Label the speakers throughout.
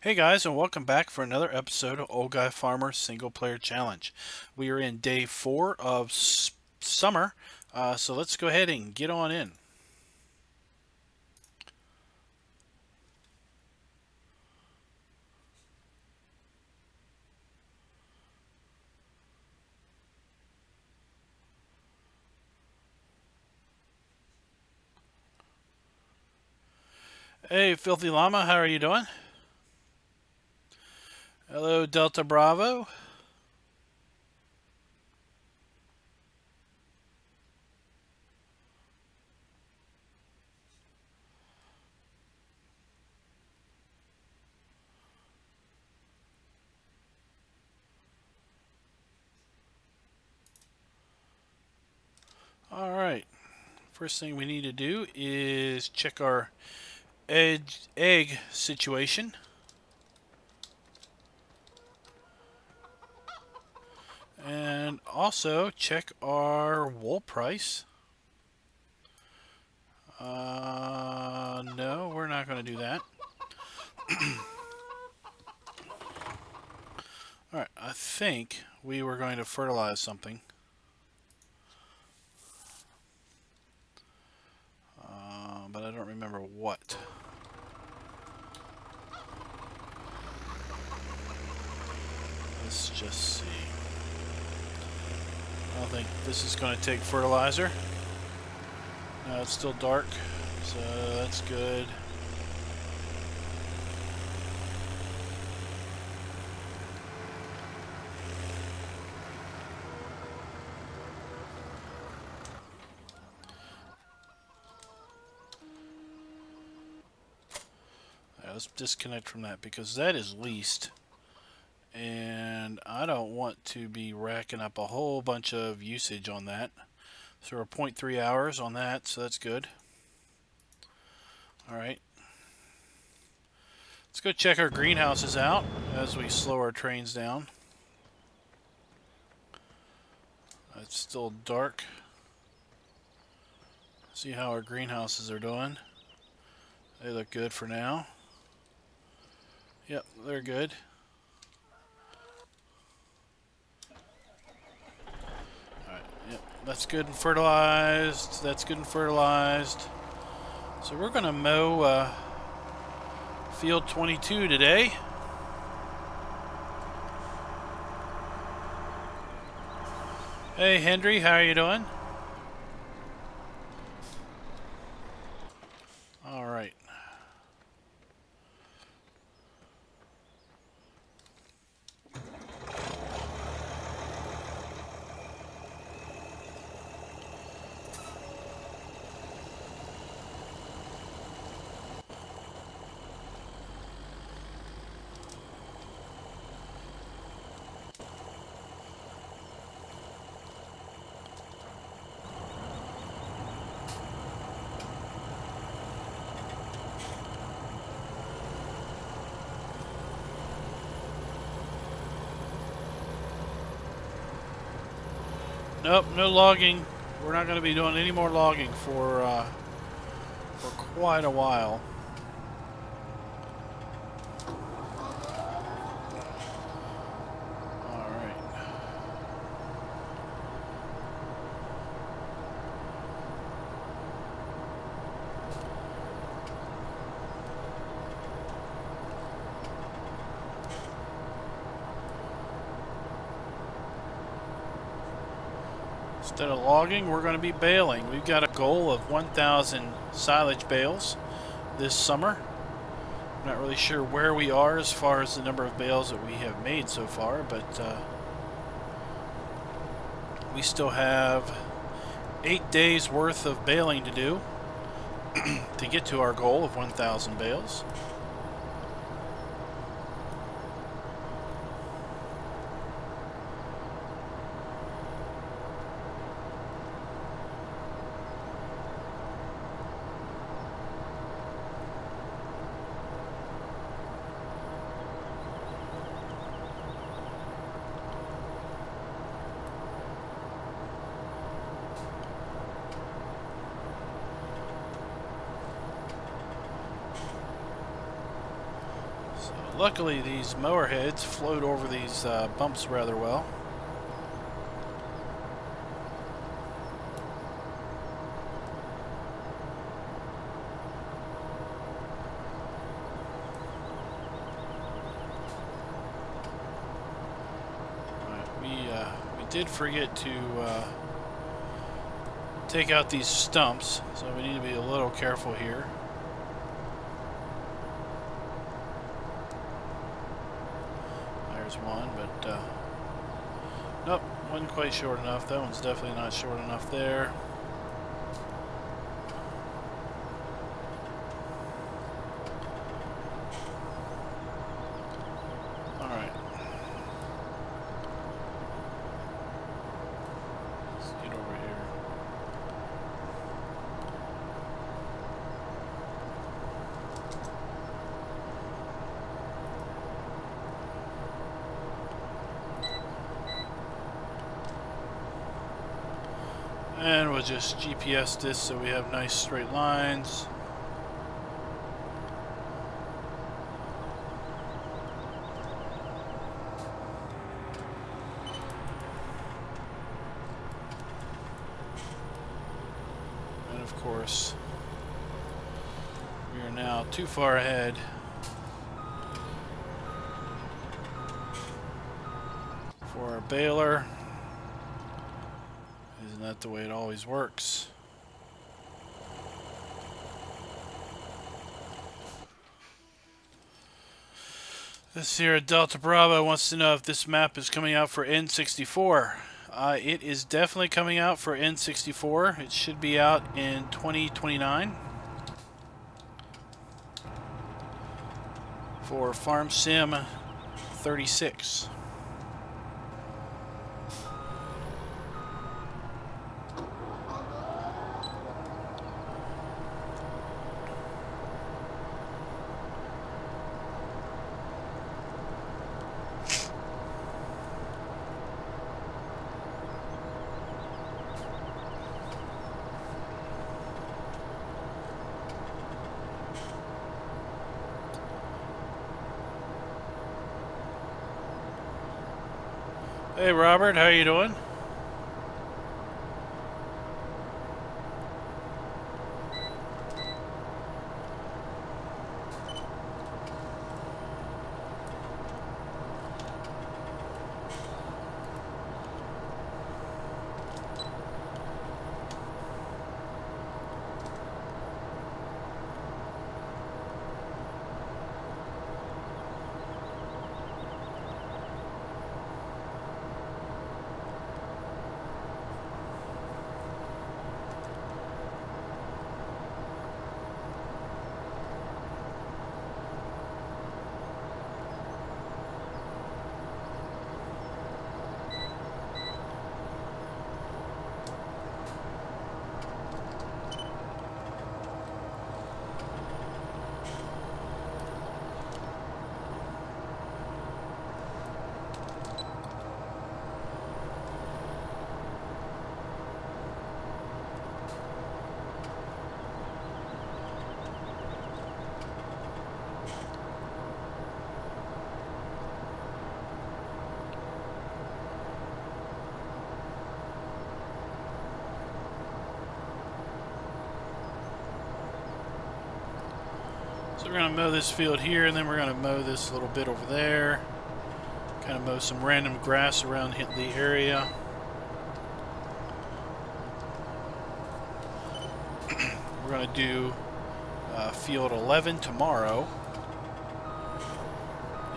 Speaker 1: Hey guys, and welcome back for another episode of Old Guy Farmer Single Player Challenge. We are in day 4 of summer, so let's go ahead and get on in. Hey Filthy Llama, how are you doing? Hello Delta Bravo. Alright, first thing we need to do is check our egg situation. And also check our wool price. No, we're not going to do that. Alright, I think we were going to fertilize something. But I don't remember what. Let's just see. I don't think this is going to take fertilizer. No, it's still dark, so that's good. Let's disconnect from that because that is leased. And I don't want to be racking up a whole bunch of usage on that. So we're 0.3 hours on that, so that's good. Alright. Let's go check our greenhouses out as we slow our trains down. It's still dark. See how our greenhouses are doing. They look good for now. Yep, they're good. Alright, yep, that's good and fertilized. That's good and fertilized. So we're going to mow field 22 today. Hey Henry, how are you doing? Alright. Nope, no logging. We're not going to be doing any more logging for quite a while. All right. Instead of logging, we're going to be baling. We've got a goal of 1,000 silage bales this summer. I'm not really sure where we are as far as the number of bales that we have made so far, but we still have 8 days worth of baling to do to get to our goal of 1,000 bales. Luckily, these mower heads float over these bumps rather well. We did forget to take out these stumps, so we need to be a little careful here. There's one, but nope, wasn't quite short enough. That one's definitely not short enough there. Alright. Let's get over here. And we'll just GPS this so we have nice straight lines. And of course, we are now too far ahead. For our baler. Isn't that the way it always works? This here at Delta Bravo wants to know if this map is coming out for N64. It is definitely coming out for N64. It should be out in 2029 for Farm Sim 36. Hey Robert, how you doing? So we're going to mow this field here, and then we're going to mow this little bit over there. Kind of mow some random grass around the area. We're going to do field 11 tomorrow.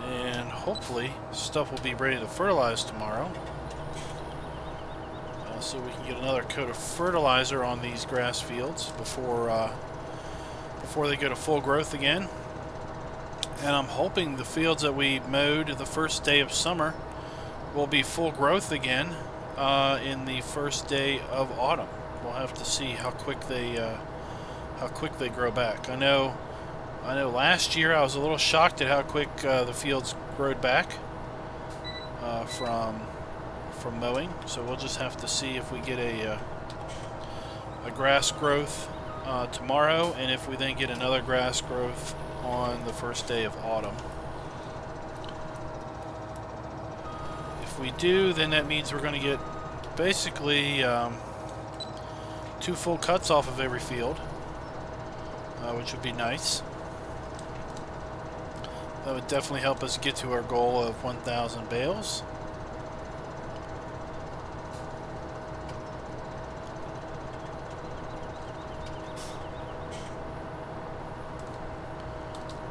Speaker 1: And hopefully stuff will be ready to fertilize tomorrow. So we can get another coat of fertilizer on these grass fields before they go to full growth again. And I'm hoping the fields that we mowed the first day of summer will be full growth again in the first day of autumn. We'll have to see how quick they grow back. I know last year I was a little shocked at how quick the fields growed back from mowing. So we'll just have to see if we get a grass growth tomorrow, and if we then get another grass growth on the first day of autumn. we do, then that means we're going to get basically 2 full cuts off of every field, which would be nice. That would definitely help us get to our goal of 1,000 bales.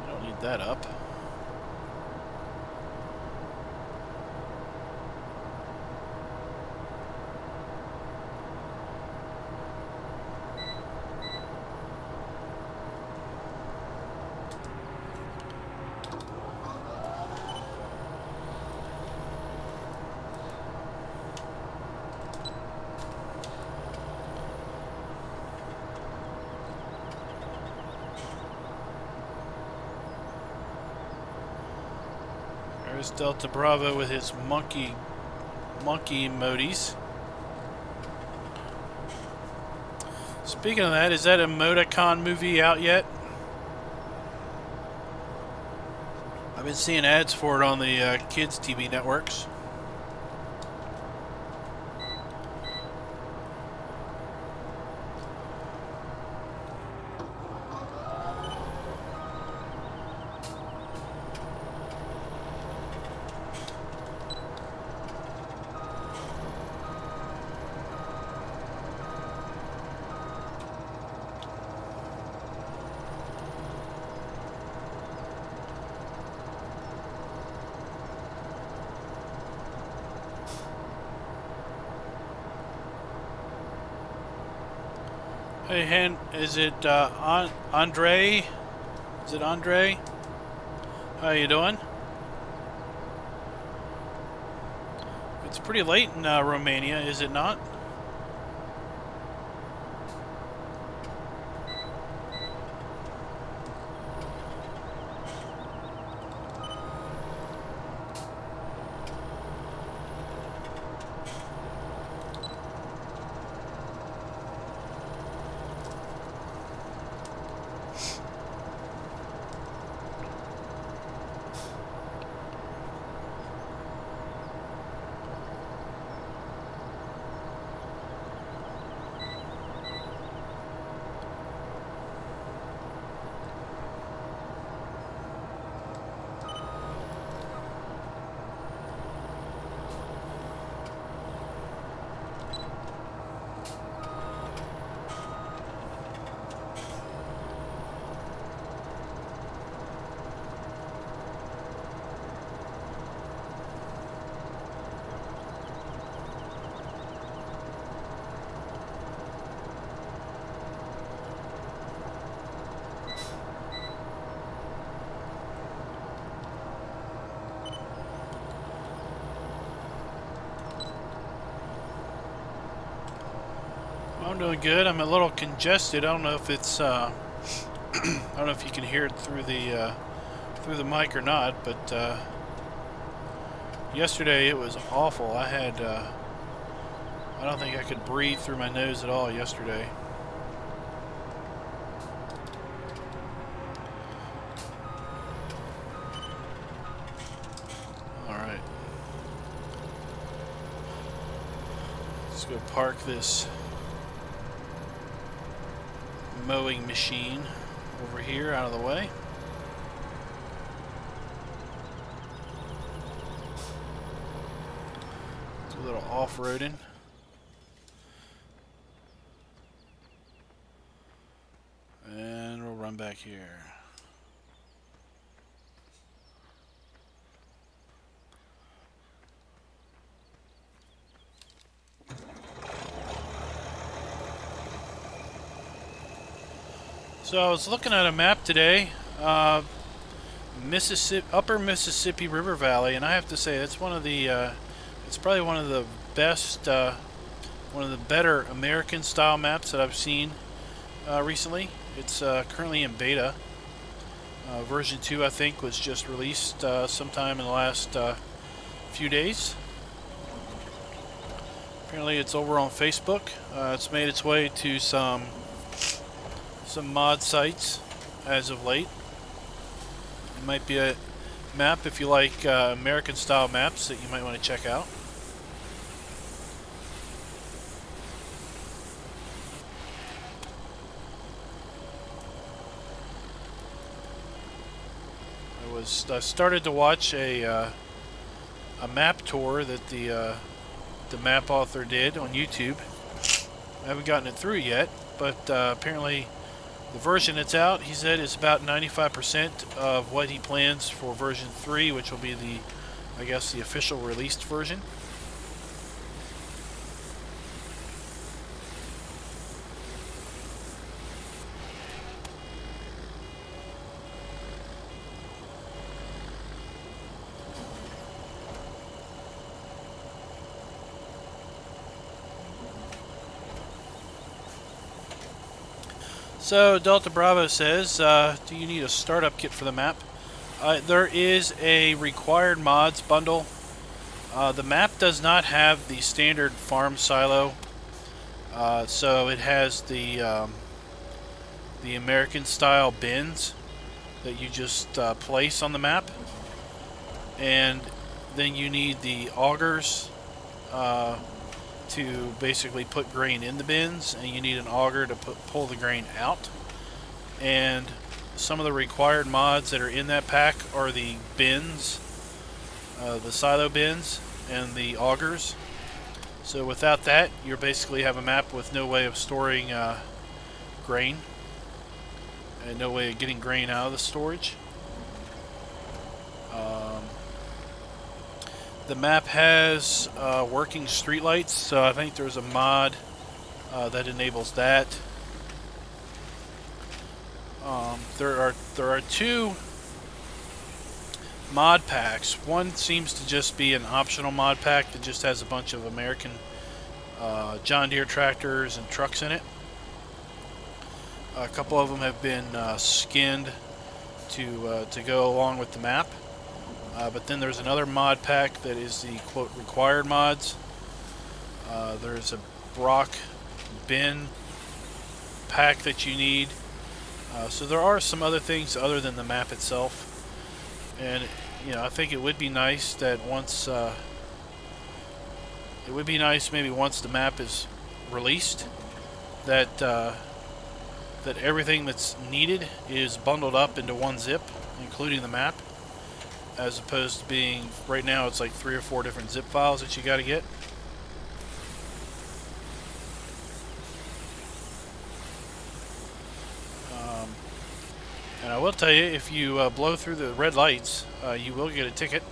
Speaker 1: We don't need that up. There's Delta Bravo with his monkey emojis. Speaking of that, is that emoticon movie out yet? I've been seeing ads for it on the kids TV networks. Hey, Hen, is it Andre? Is it Andre? How you doing? It's pretty late in Romania, is it not? I'm doing good. I'm a little congested. I don't know if it's I don't know if you can hear it through the mic or not, but yesterday it was awful. I had I don't think I could breathe through my nose at all yesterday. All right. Let's go park this mowing machine over here out of the way. Do a little off-roading. And we'll run back here. So I was looking at a map today, Upper Mississippi River Valley, and I have to say it's one of the, it's probably one of the best, one of the better American-style maps that I've seen recently. It's currently in beta. Version 2, I think, was just released sometime in the last few days. Apparently, it's over on Facebook. It's made its way to some mod sites as of late. It might be a map if you like American style maps that you might want to check out. I started to watch a map tour that the map author did on YouTube. I haven't gotten it through yet, but apparently the version that's out, he said, is about 95% of what he plans for version 3, which will be the, I guess, the official released version. So Delta Bravo says, do you need a startup kit for the map? There is a required mods bundle. The map does not have the standard farm silo, so it has the American style bins that you just place on the map, and then you need the augers to basically put grain in the bins, and you need an auger to pull the grain out. And some of the required mods that are in that pack are the bins, the silo bins, and the augers. So without that, you basically have a map with no way of storing grain, and no way of getting grain out of the storage. The map has working streetlights, so I think there's a mod that enables that. There are two mod packs. One seems to just be an optional mod pack that just has a bunch of American John Deere tractors and trucks in it. A couple of them have been skinned to go along with the map. But then there's another mod pack that is the quote required mods. There's a Brock bin pack that you need. So there are some other things other than the map itself. And you know, I think it would be nice that once maybe once the map is released, that that everything that's needed is bundled up into one zip, including the map. As opposed to being, right now it's like 3 or 4 different zip files that you got to get. And I will tell you, if you blow through the red lights, you will get a ticket.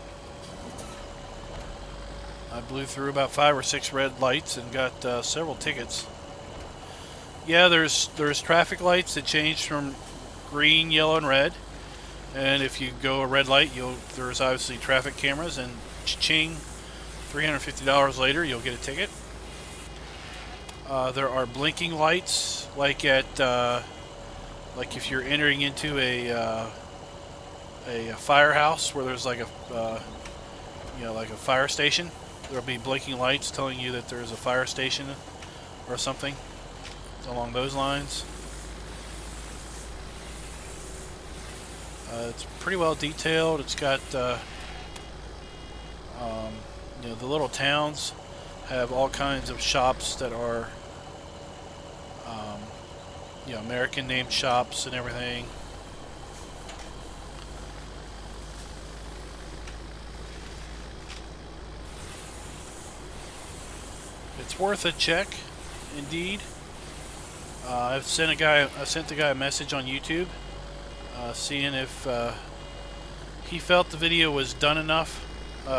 Speaker 1: I blew through about 5 or 6 red lights and got several tickets. Yeah, there's traffic lights that change from green, yellow, and red. And if you go a red light, there's obviously traffic cameras, and cha-ching, $350 later, you'll get a ticket. There are blinking lights, like at like if you're entering into a firehouse where there's like a like a fire station. There'll be blinking lights telling you that there's a fire station or something along those lines. It's pretty well detailed. It's got, the little towns have all kinds of shops that are, American named shops and everything. It's worth a check, indeed. I sent the guy a message on YouTube. Seeing if he felt the video was done enough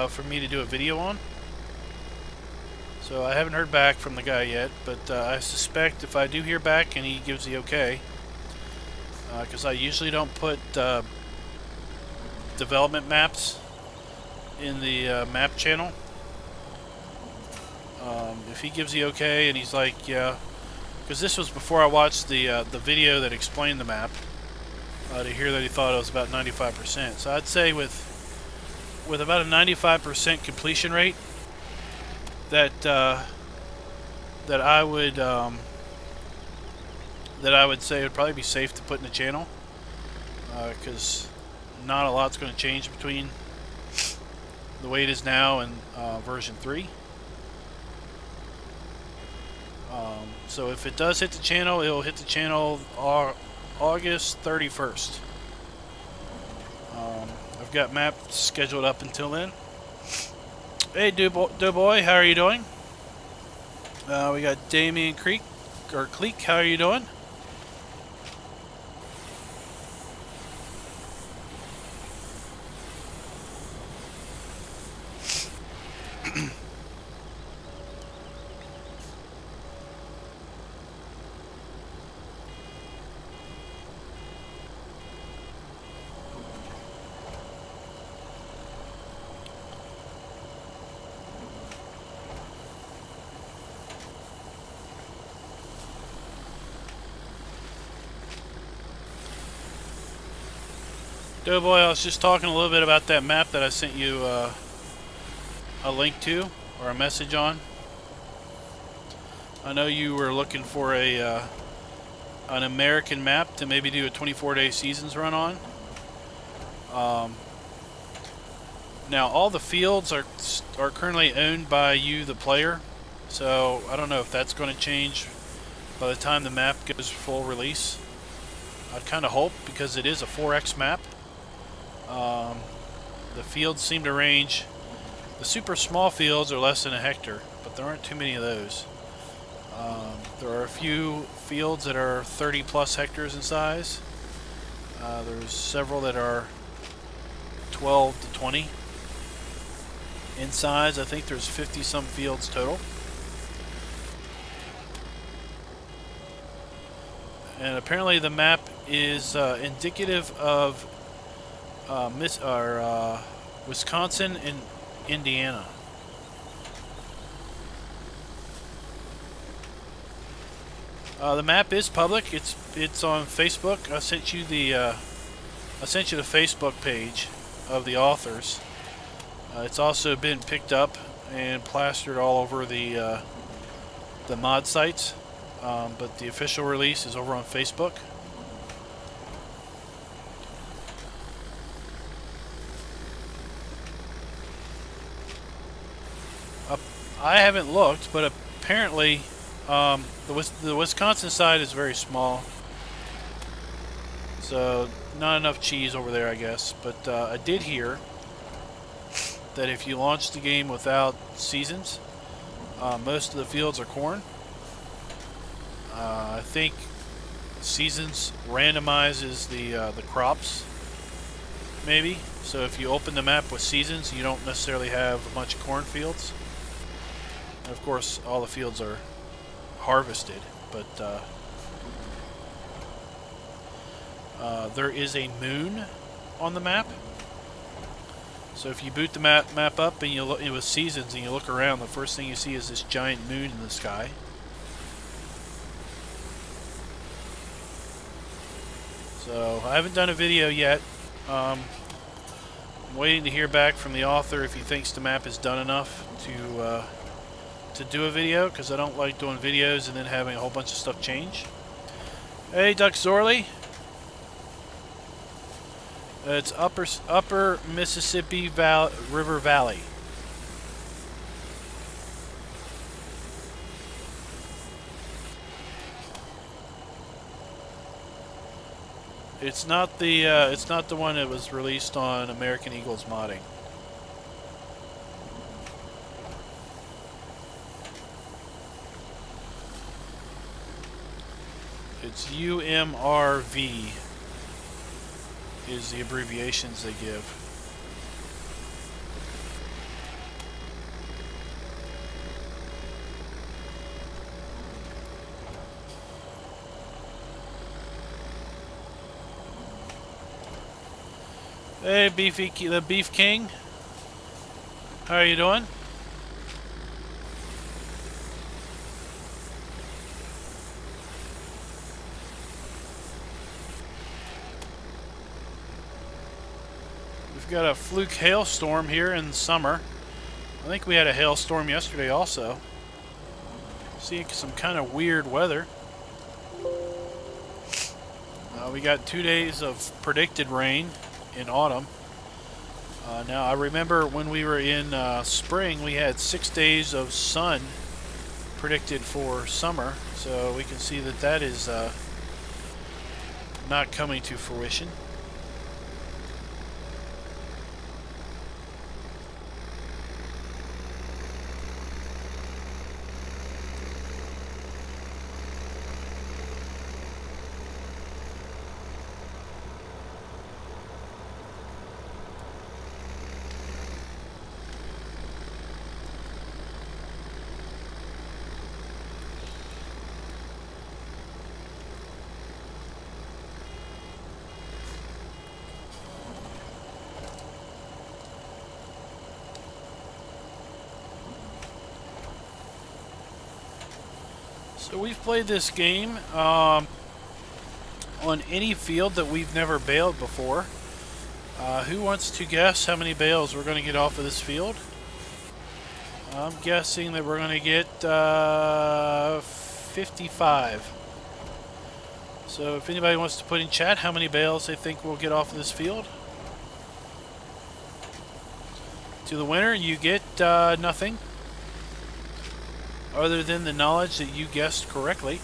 Speaker 1: for me to do a video on. So I haven't heard back from the guy yet, but I suspect if I do hear back and he gives the okay, because I usually don't put development maps in the map channel. If he gives the okay and he's like, yeah, because this was before I watched the video that explained the map. To hear that he thought it was about 95%. So I'd say with about a 95% completion rate, that I would say it would probably be safe to put in the channel, because not a lot's going to change between the way it is now and version 3. So if it does hit the channel, it'll hit the channel August 31st. we've got maps scheduled up until then. Hey, DoughBoy, how are you doing? We got Damien Creek, or Cleek, how are you doing? DoughBoy, I was just talking a little bit about that map that I sent you a link to, or a message on. I know you were looking for an American map to maybe do a 24-day seasons run on. Now all the fields are currently owned by you, the player, so I don't know if that's going to change by the time the map goes full release. I'd kind of hope, because it is a 4X map. The fields seem to range. The super small fields are less than a hectare, but there aren't too many of those. There are a few fields that are 30 plus hectares in size. There's several that are 12 to 20 in size. I think there's 50 some fields total. And apparently the map is indicative of Wisconsin and Indiana. The map is public. It's on Facebook. I sent you the Facebook page of the authors. It's also been picked up and plastered all over the mod sites, but the official release is over on Facebook. I haven't looked, but apparently the Wisconsin side is very small, so not enough cheese over there, I guess. But I did hear that if you launch the game without seasons, most of the fields are corn. I think seasons randomizes the crops, maybe. So if you open the map with seasons, you don't necessarily have a bunch of cornfields. And of course, all the fields are harvested, but there is a moon on the map. So if you boot the map up and you look with seasons and you look around, the first thing you see is this giant moon in the sky. So I haven't done a video yet. I'm waiting to hear back from the author if he thinks the map is done enough to do a video, because I don't like doing videos and then having a whole bunch of stuff change. Hey, Duck Zorly. It's upper Mississippi River Valley. It's not the one that was released on American Eagles modding. It's UMRV is the abbreviations they give. Hey, the Beef King. How are you doing? Got a fluke hailstorm here in the summer. I think we had a hailstorm yesterday also. Seeing some kind of weird weather. We got 2 days of predicted rain in autumn. Now I remember when we were in spring, we had 6 days of sun predicted for summer. So we can see that that is not coming to fruition. So we've played this game on any field that we've never baled before. Who wants to guess how many bales we're going to get off of this field? I'm guessing that we're going to get 55. So if anybody wants to put in chat how many bales they think we'll get off of this field. To the winner, you get nothing other than the knowledge that you guessed correctly.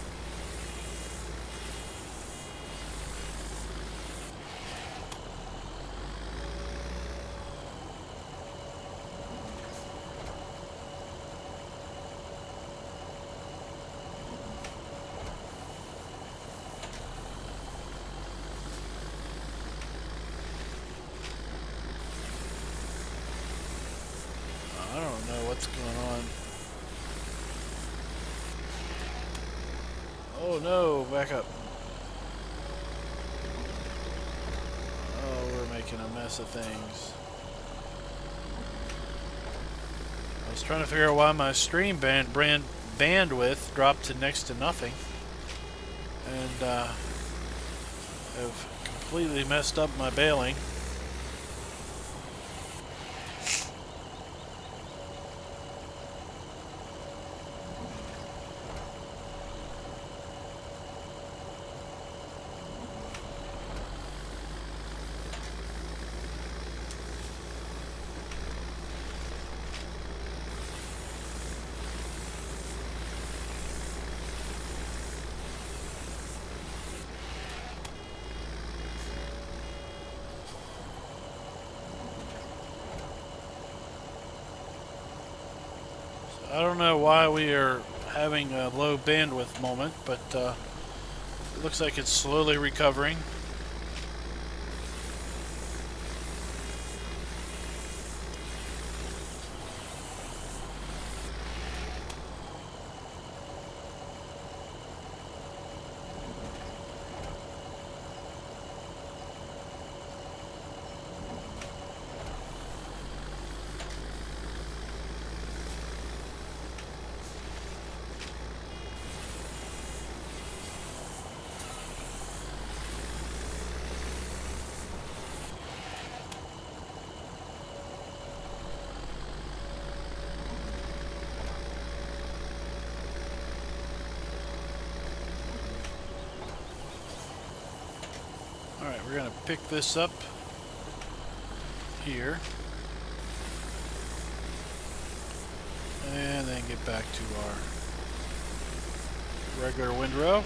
Speaker 1: I don't know what's going on. Oh no, back up. Oh, we're making a mess of things. I was trying to figure out why my stream bandwidth dropped to next to nothing. And have completely messed up my baling. I don't know why we are having a low bandwidth moment, but it looks like it's slowly recovering. Alright, we're going to pick this up here and then get back to our regular windrow.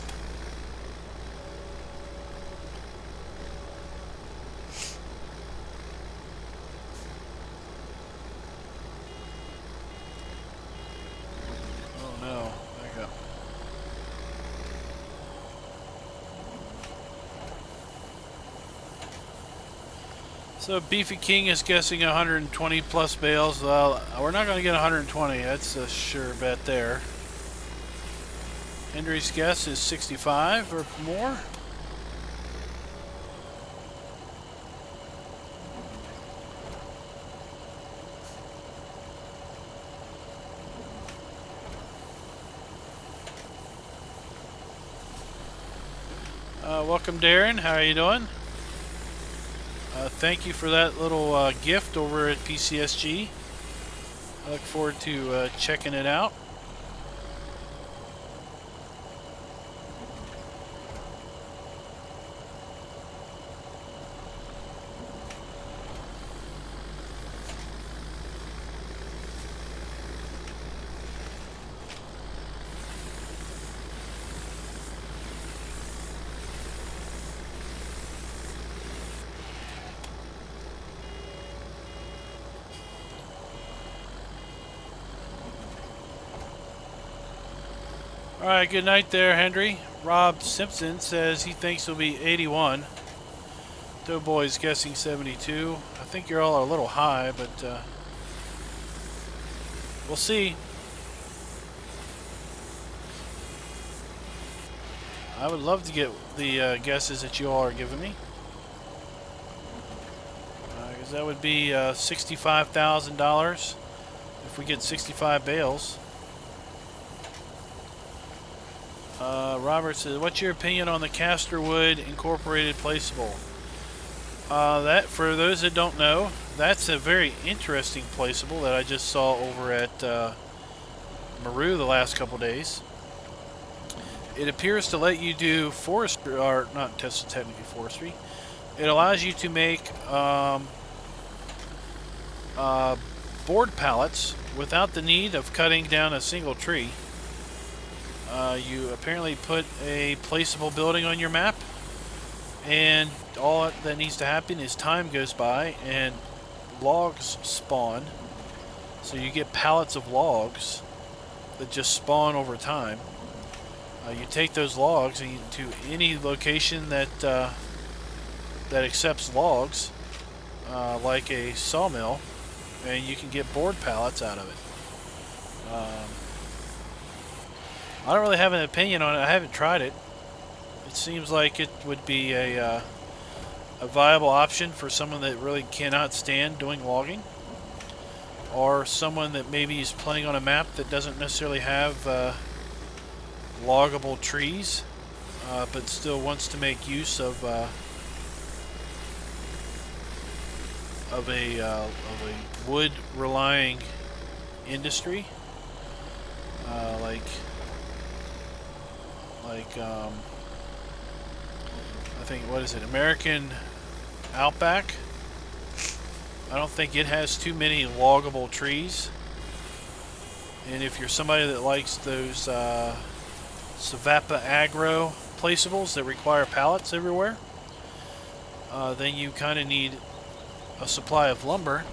Speaker 1: Oh no, back up. So Beefy King is guessing 120 plus bales. Well, we're not going to get 120. That's a sure bet there. Henry's guess is 65 or more. Welcome, Darren. How are you doing? Thank you for that little gift over at PCSG. I look forward to checking it out. Alright, good night there, Henry. Rob Simpson says he thinks it'll be 81. DoughBoy's guessing 72. I think you're all a little high, but we'll see. I would love to get the guesses that you all are giving me. Because that would be $65,000 if we get 65 bales. Robert says, what's your opinion on the castor wood incorporated placeable? That, for those that don't know, that's a very interesting placeable that I just saw over at Maru the last couple days. It appears to let you do forestry, or not technically forestry. It allows you to make board pallets without the need of cutting down a single tree. You apparently put a placeable building on your map, and all that needs to happen is time goes by and logs spawn. So you get pallets of logs that just spawn over time. You take those logs to any location that that accepts logs, like a sawmill, and you can get board pallets out of it. I don't really have an opinion on it. I haven't tried it. It seems like it would be a viable option for someone that really cannot stand doing logging, or someone that maybe is playing on a map that doesn't necessarily have loggable trees, but still wants to make use of a wood-relying industry, I think, what is it, American Outback? I don't think it has too many loggable trees. And if you're somebody that likes those Savapa Agro placeables that require pallets everywhere, then you kind of need a supply of lumber.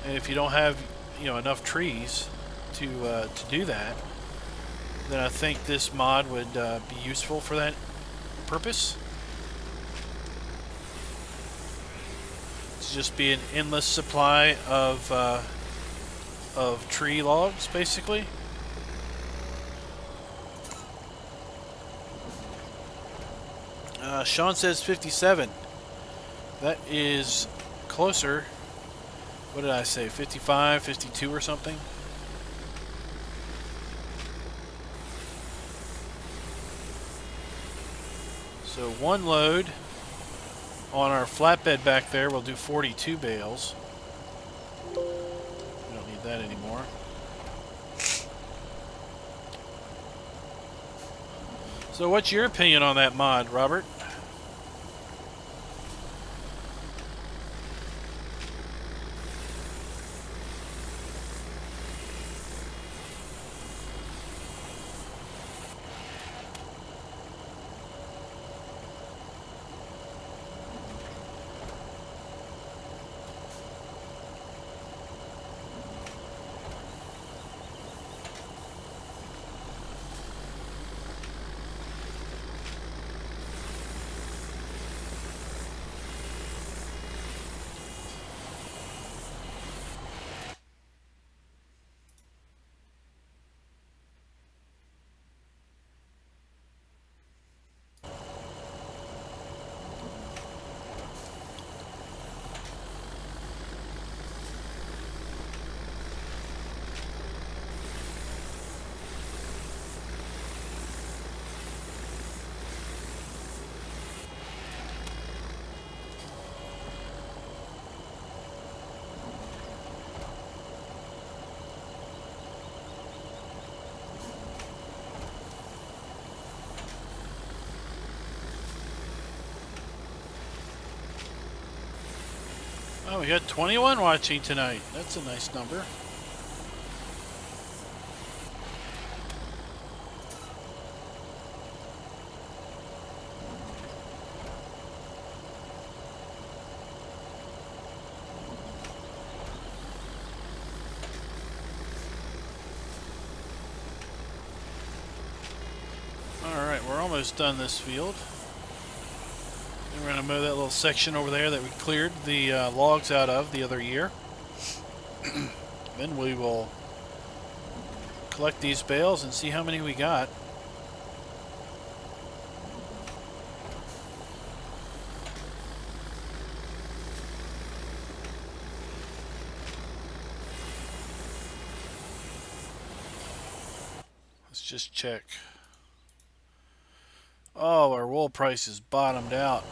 Speaker 1: And if you don't have, enough trees to do that, then I think this mod would be useful for that purpose. To just be an endless supply of tree logs, basically. Sean says 57. That is closer. What did I say? 55, 52 or something? So one load on our flatbed back there will do 42 bales. We don't need that anymore. So what's your opinion on that mod, Robert? Oh, we got 21 watching tonight. That's a nice number. Alright, we're almost done this field. We're going to mow that little section over there that we cleared the logs out of the other year. Then we will collect these bales and see how many we got. Let's just check. Oh, our wool price is bottomed out.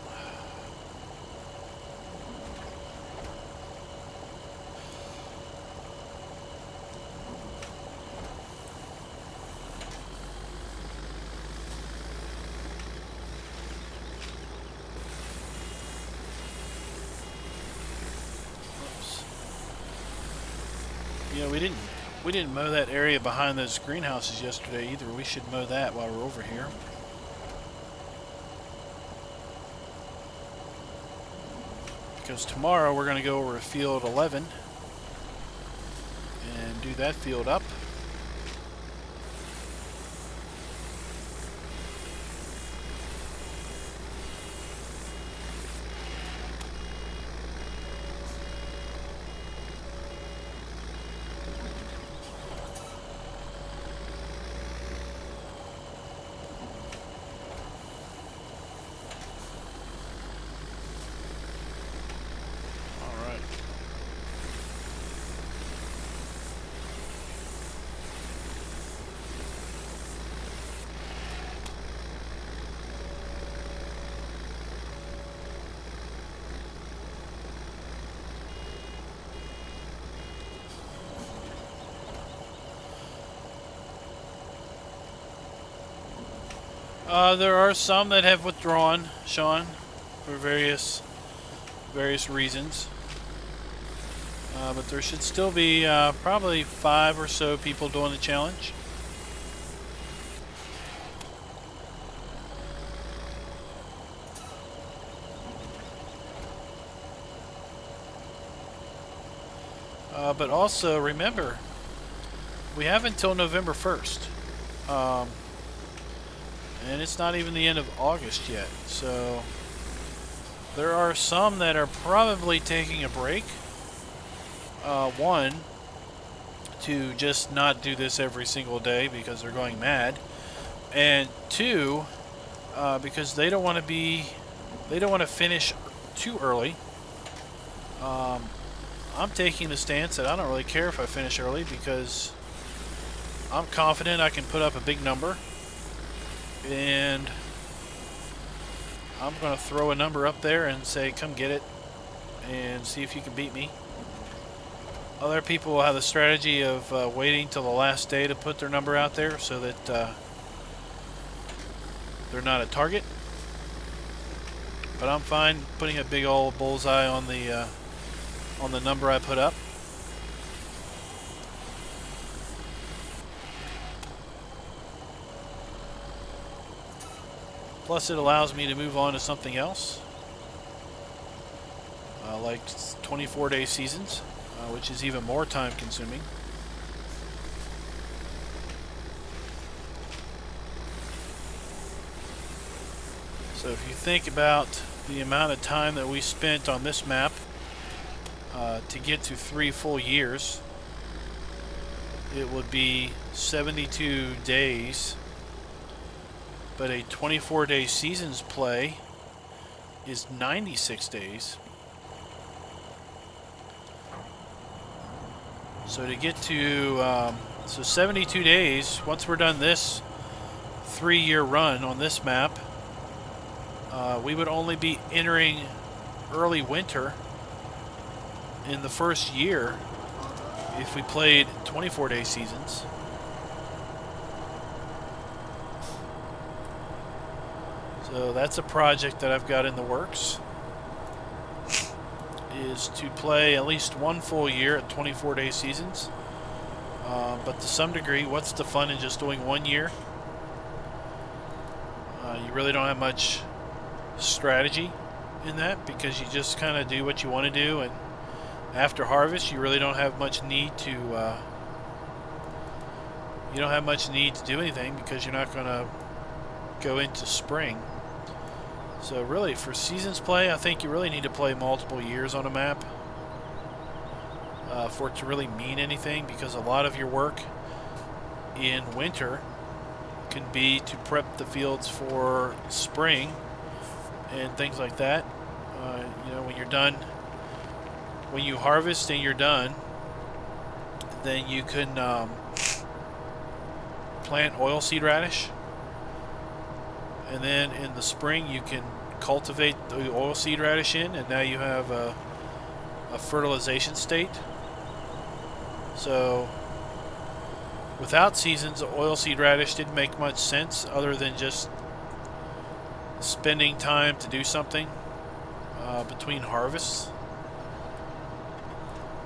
Speaker 1: Oops. Yeah, we didn't mow that area behind those greenhouses yesterday either. We should mow that while we're over here. Because tomorrow we're going to go over to field 11 and do that field up. There are some that have withdrawn, Sean, for various reasons. But there should still be probably 5 or so people doing the challenge. But also remember, we have until November 1st. And it's not even the end of August yet, so there are some that are probably taking a break. One, to just not do this every single day because they're going mad, and two, because they don't want to finish too early. I'm taking the stance that I don't really care if I finish early because I'm confident I can put up a big number. And I'm going to throw a number up there and say, come get it and see if you can beat me. Other people will have the strategy of waiting till the last day to put their number out there so that they're not a target. But I'm fine putting a big old bullseye on the number I put up. Plus it allows me to move on to something else, like 24-day seasons, which is even more time consuming. So if you think about the amount of time that we spent on this map to get to 3 full years, it would be 72 days. But a 24-day seasons play is 96 days. So to get to, so 72 days, once we're done this 3-year run on this map, we would only be entering early winter in the first year if we played 24-day seasons. So that's a project that I've got in the works, is to play at least 1 full year at 24-day seasons. But to some degree, what's the fun in just doing 1 year? You really don't have much strategy in that because you just kind of do what you want to do, and after harvest you really don't have much need to do anything because you're not going to go into spring. So really, for seasons play, I think you really need to play multiple years on a map for it to really mean anything, because a lot of your work in winter can be to prep the fields for spring and things like that. You know, when you're done, when you harvest and you're done, then you can plant oilseed radish. And then in the spring you can cultivate the oilseed radish in, and now you have a fertilization state. So without seasons, oilseed radish didn't make much sense other than just spending time to do something between harvests.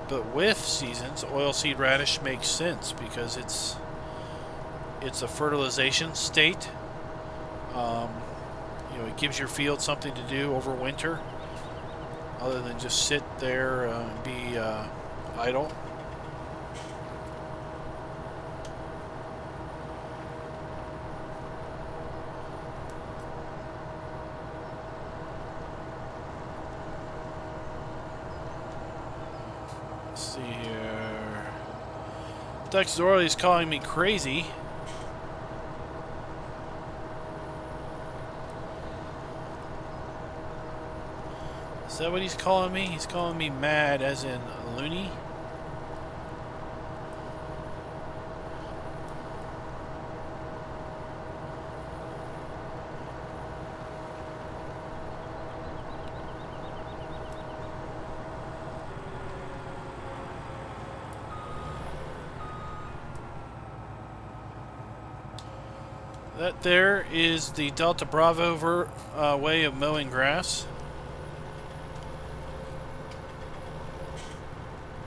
Speaker 1: But with seasons, oilseed radish makes sense because it's a fertilization state. You know, it gives your field something to do over winter, other than just sit there and be idle. Let's see here. Zorly is calling me crazy. Is that what he's calling me? He's calling me mad, as in loony. That there is the Delta Bravo way of mowing grass.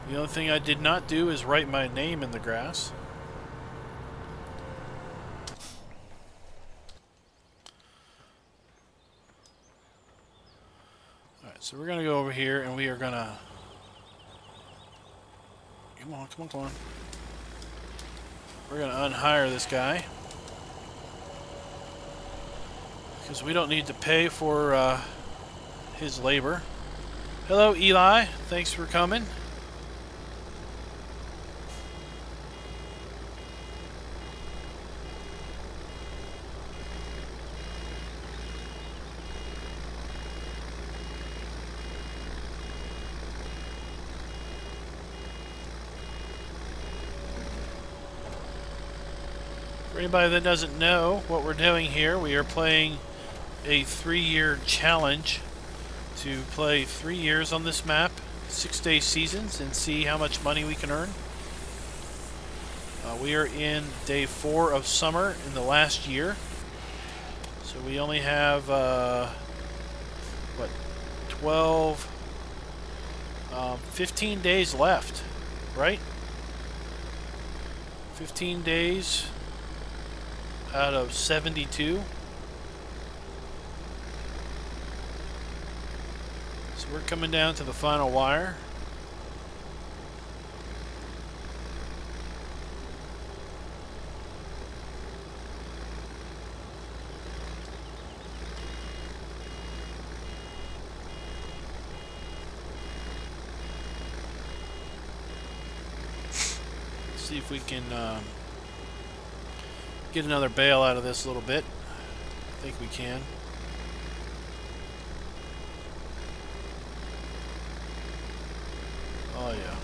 Speaker 1: The only thing I did not do is write my name in the grass. Alright, so we're going to go over here and we are going to... Come on, come on, come on. We're going to unhire this guy, because we don't need to pay for his labor. Hello, Eli. Thanks for coming. For anybody that doesn't know what we're doing here, we are playing a 3-year challenge to play 3 years on this map, 6-day seasons, and see how much money we can earn. We are in day 4 of summer in the last year, so we only have what, 15 days left, right? 15 days out of 72. So we're coming down to the final wire. See if we can get another bale out of this a little bit. I think we can. Oh yeah.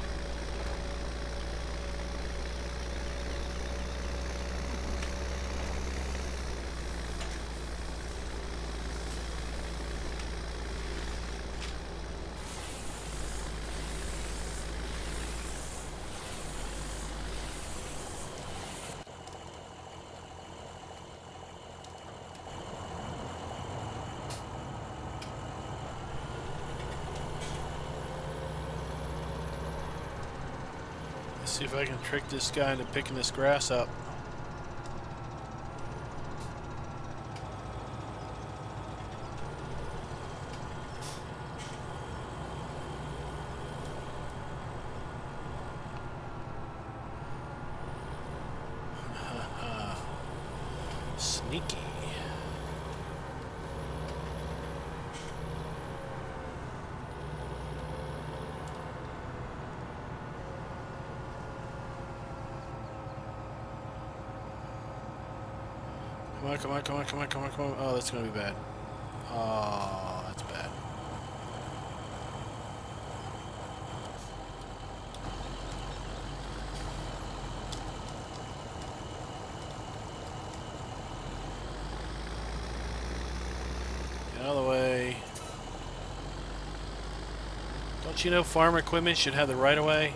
Speaker 1: See if I can trick this guy into picking this grass up. Sneaky. Come on, come on, come on, come on, come on, come on. Oh, that's gonna be bad. Oh, that's bad. Out of the way. Don't you know farm equipment should have the right of way?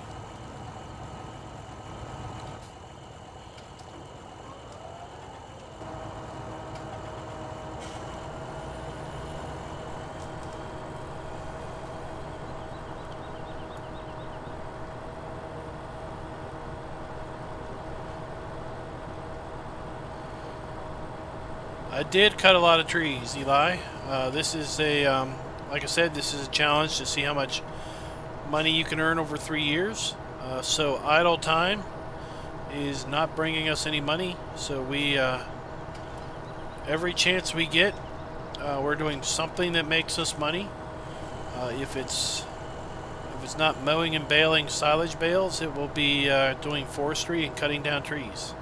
Speaker 1: I did cut a lot of trees, Eli. This is a, like I said, this is a challenge to see how much money you can earn over 3 years. So idle time is not bringing us any money. So we, every chance we get, we're doing something that makes us money. If it's not mowing and baling silage bales, it will be doing forestry and cutting down trees.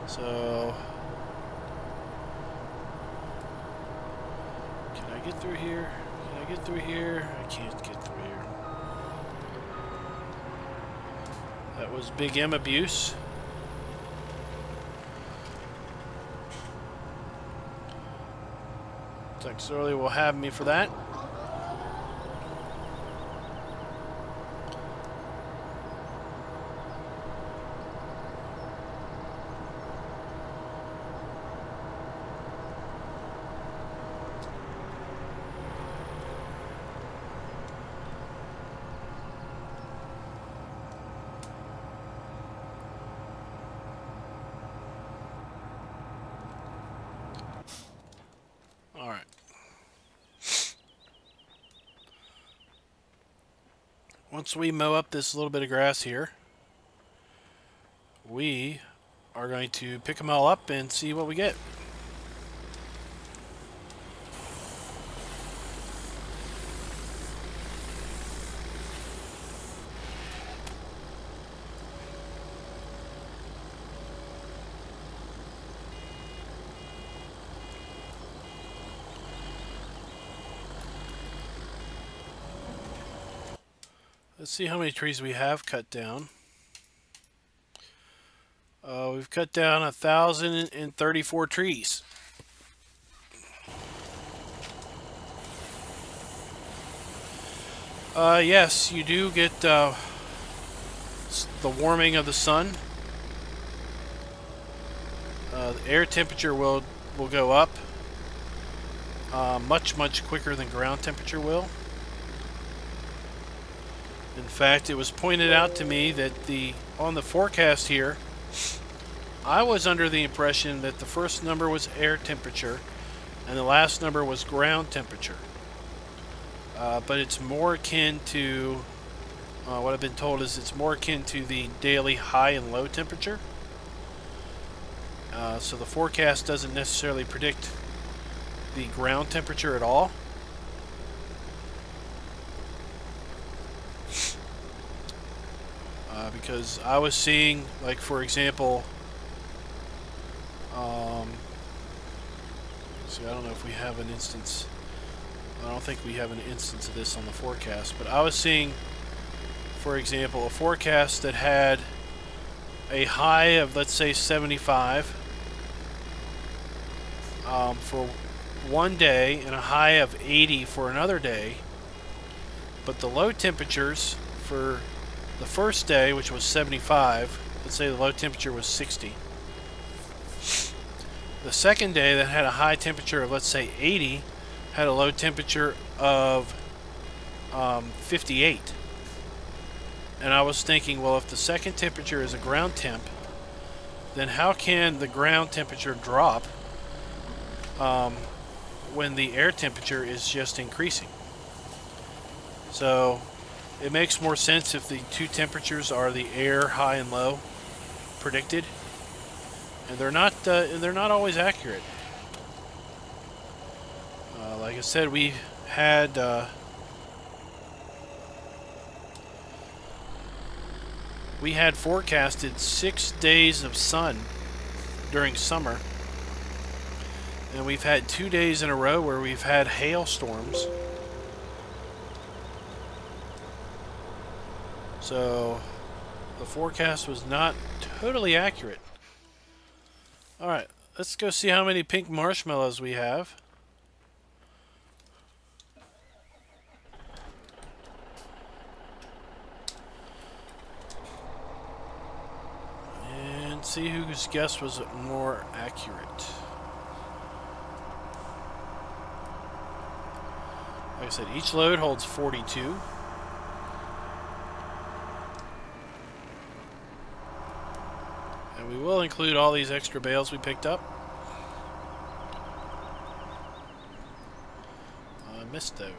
Speaker 1: So. Get through here? Can I get through here? I can't get through here. That was Big M abuse. Looks like Zorly will have me for that. Once we mow up this little bit of grass here, we are going to pick them all up and see what we get. Let's see how many trees we have cut down. We've cut down 1,034 trees. Yes, you do get the warming of the sun. The air temperature will go up much quicker than ground temperature will. In fact, it was pointed out to me that on the forecast here, I was under the impression that the first number was air temperature and the last number was ground temperature. But it's more akin to, what I've been told is it's more akin to the daily high and low temperature. So the forecast doesn't necessarily predict the ground temperature at all. Because I was seeing, like, for example, see, I don't know if we have an instance. I don't think we have an instance of this on the forecast, but I was seeing, for example, a forecast that had a high of, let's say, 75 for one day and a high of 80 for another day, but the low temperatures for the first day, which was 75, let's say the low temperature was 60. The second day that had a high temperature of, let's say, 80, had a low temperature of 58. And I was thinking, well, if the second temperature is a ground temp, then how can the ground temperature drop when the air temperature is just increasing? So it makes more sense if the two temperatures are the air high and low predicted, and they're not always accurate. Like I said, we had forecasted 6 days of sun during summer, and we've had 2 days in a row where we've had hailstorms. So the forecast was not totally accurate. Alright, let's go see how many pink marshmallows we have. Whose guess was more accurate? Like I said, each load holds 42. And we will include all these extra bales we picked up. I missed those.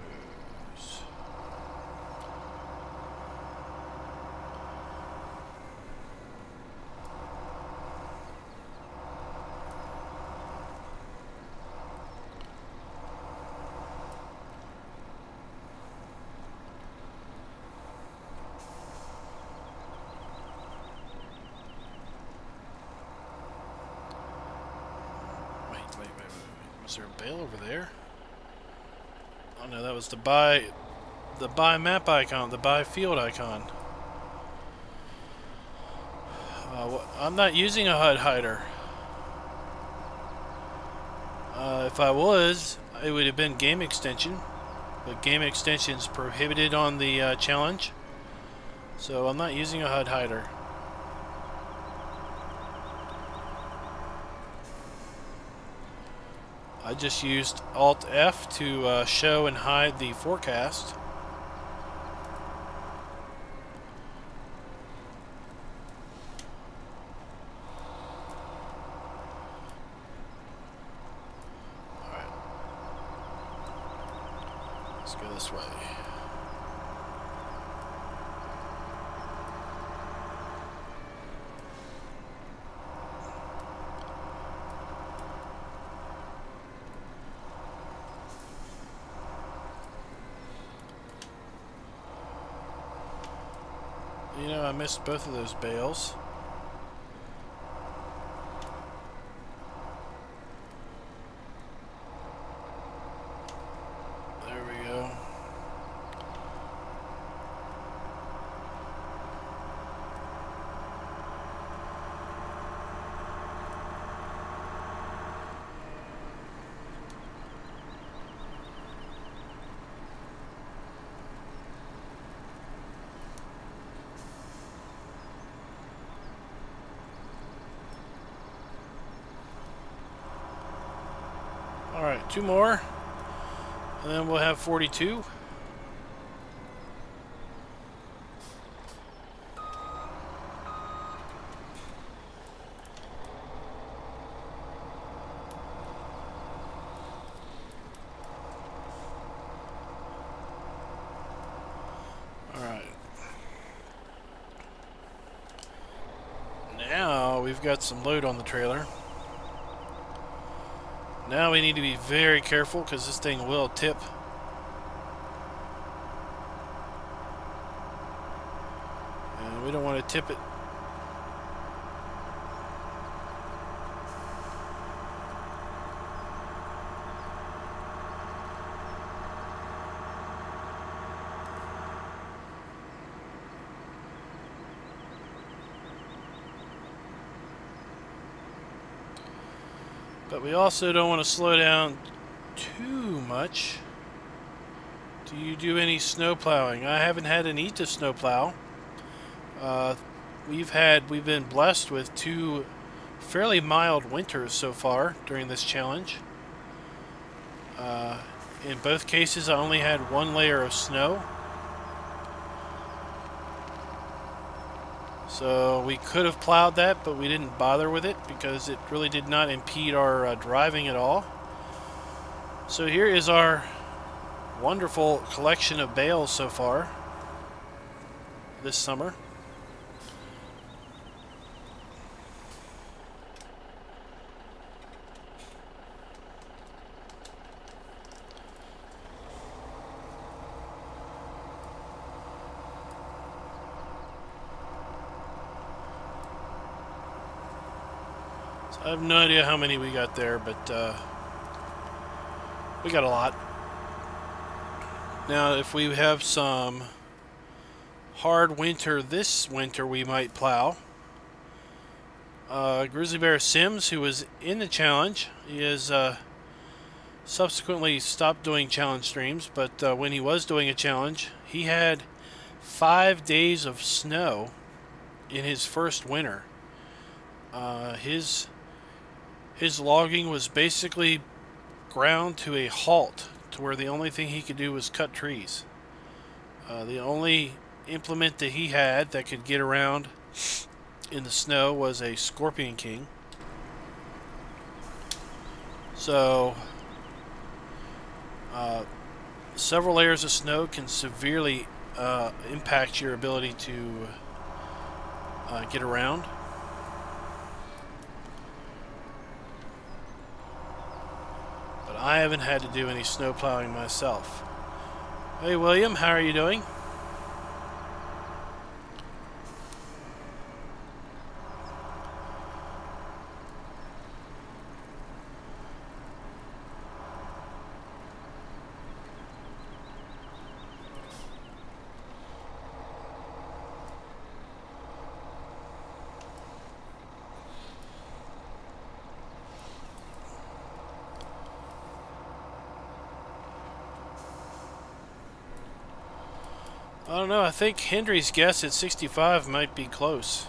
Speaker 1: Wait. Was there a bale over there? Oh no, that was the buy map icon, the buy field icon. I'm not using a HUD hider. If I was, it would have been game extension, but game extension's prohibited on the challenge, so I'm not using a HUD hider. I just used Alt F to show and hide the forecast. Alright. Let's go this way. You know, I missed both of those bales. There we go. Alright, 2 more, and then we'll have 42. Alright. Now we've got some load on the trailer. Now we need to be very careful because this thing will tip. And we don't want to tip it. But we also don't want to slow down too much. Do you do any snow plowing? I haven't had a need to snow plow. We've been blessed with 2 fairly mild winters so far during this challenge. In both cases, I only had 1 layer of snow. So we could have plowed that, but we didn't bother with it because it really did not impede our driving at all. So here is our wonderful collection of bales so far this summer. I have no idea how many we got there, but we got a lot. Now, if we have some hard winter this winter, we might plow. Grizzly Bear Sims, who was in the challenge, he has subsequently stopped doing challenge streams, but when he was doing a challenge, he had 5 days of snow in his first winter. his logging was basically ground to a halt, to where the only thing he could do was cut trees. The only implement that he had that could get around in the snow was a Scorpion King. So several layers of snow can severely impact your ability to get around. But I haven't had to do any snow plowing myself. Hey William, how are you doing? I don't know, I think Hendry's guess at 65 might be close.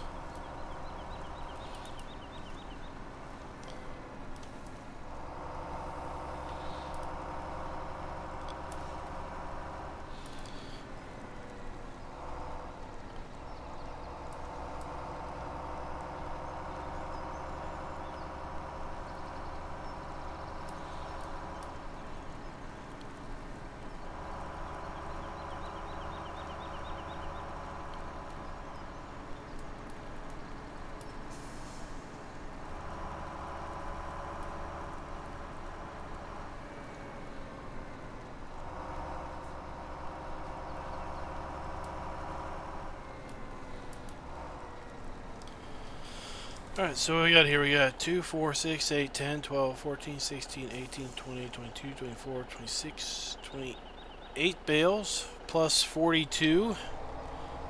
Speaker 1: Alright, so we got 2, 4, 6, 8, 10, 12, 14, 16, 18, 20, 22, 24, 26, 28 bales plus 42.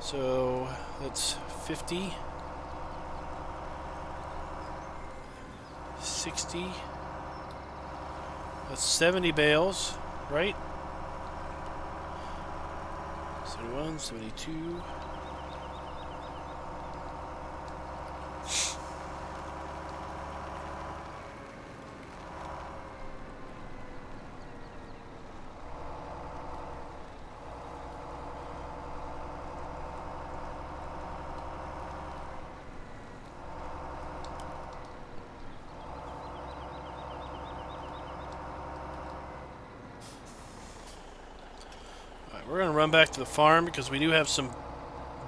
Speaker 1: So that's 50, 60, that's 70 bales, right? 71, 72. We're going to run back to the farm because we do have some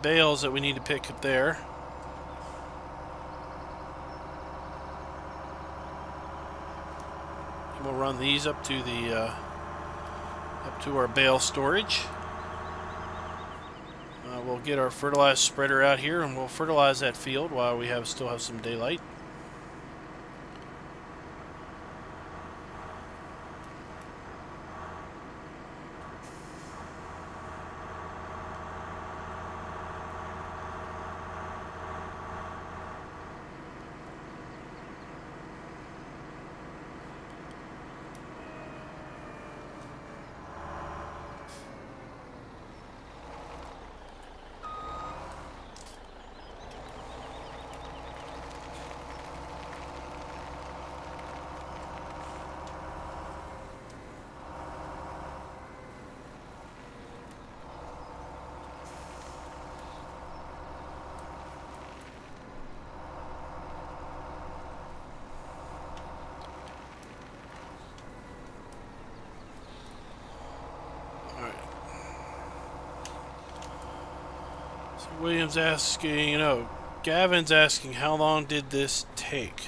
Speaker 1: bales that we need to pick up there. And we'll run these up to the up to our bale storage. We'll get our fertilized spreader out here and we'll fertilize that field while we still have some daylight. William's asking, Gavin's asking, how long did this take?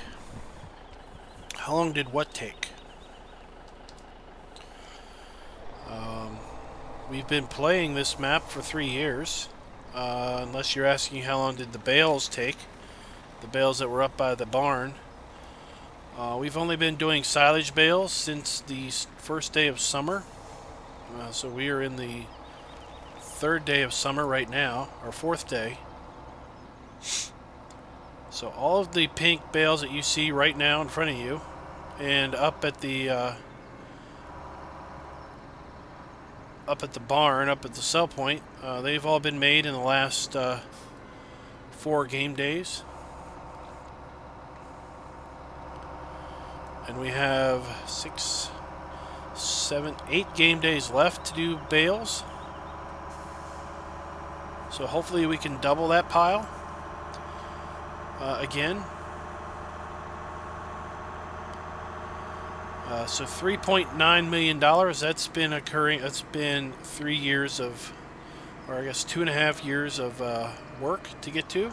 Speaker 1: How long did what take? We've been playing this map for 3 years. Unless you're asking how long did the bales take. The bales that were up by the barn. We've only been doing silage bales since the first day of summer. So we are in the 3rd day of summer right now, or 4th day. So all of the pink bales that you see right now in front of you, and up at the barn, up at the sell point, they've all been made in the last 4 game days. And we have 6, 7, 8 game days left to do bales. So hopefully we can double that pile again. So $3.9 million, that's been occurring, that's been 3 years of, or I guess 2.5 years of work to get to.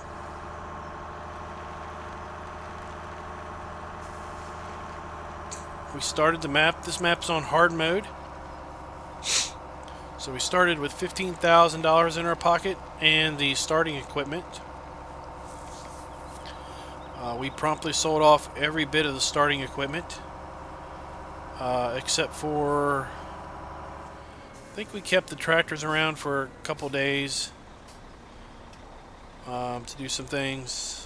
Speaker 1: We started the map, this map's on hard mode. So we started with $15,000 in our pocket and the starting equipment. We promptly sold off every bit of the starting equipment. Except for, I think we kept the tractors around for a couple days to do some things.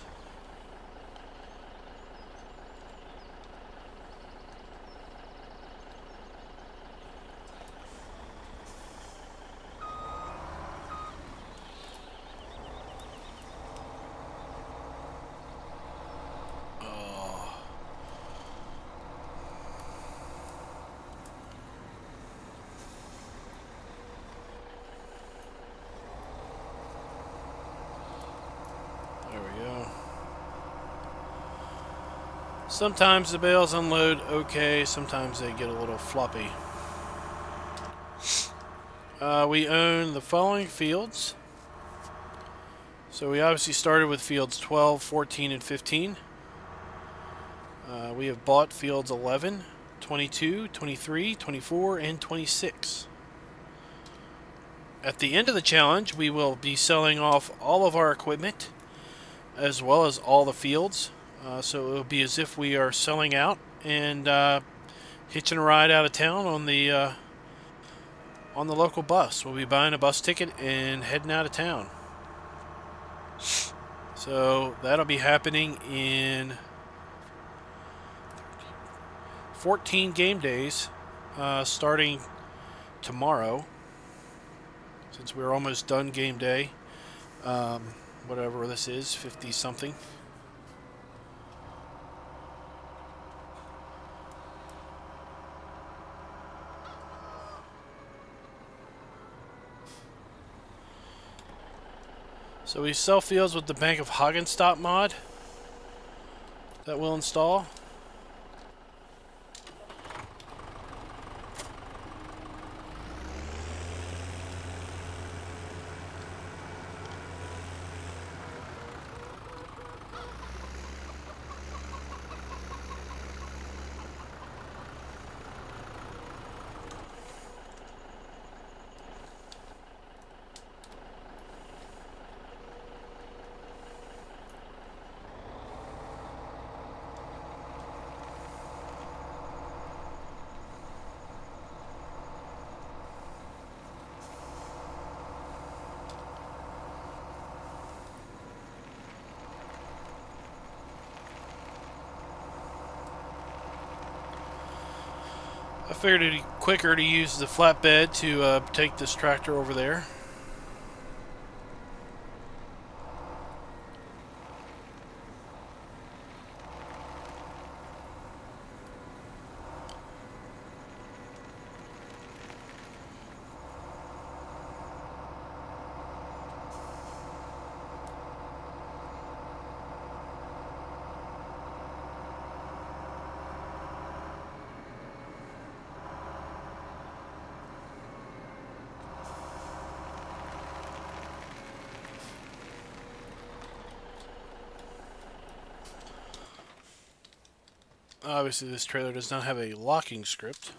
Speaker 1: Sometimes the bales unload okay, sometimes they get a little floppy. We own the following fields. So we obviously started with fields 12, 14, and 15. We have bought fields 11, 22, 23, 24, and 26. At the end of the challenge, we will be selling off all of our equipment as well as all the fields. So it will be as if we are selling out and hitching a ride out of town on the local bus. We'll be buying a bus ticket and heading out of town. So that'll be happening in 14 game days, starting tomorrow. Since we're almost done game day, whatever this is, 50 something. So we sell fields with the Bank of Hagenstadt mod that we'll install. I figured it'd be quicker to use the flatbed to take this tractor over there. Obviously this trailer does not have a locking script.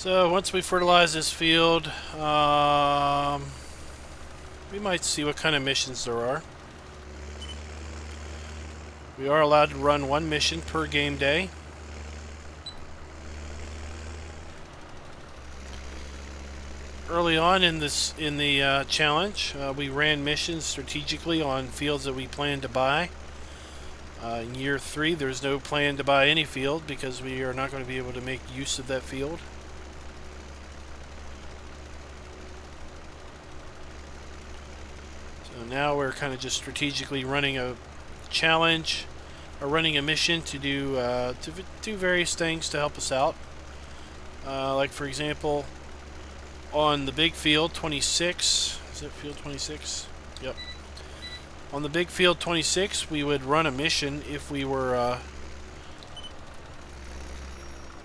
Speaker 1: So once we fertilize this field, we might see what kind of missions there are. We are allowed to run one mission per game day. Early on in the challenge, we ran missions strategically on fields that we planned to buy. In year 3, there's no plan to buy any field because we are not going to be able to make use of that field. So now we're kind of just strategically running a challenge or running a mission to do various things to help us out. Like for example, on the big field 26, is it field 26? Yep. On the big field 26, we would run a mission if we were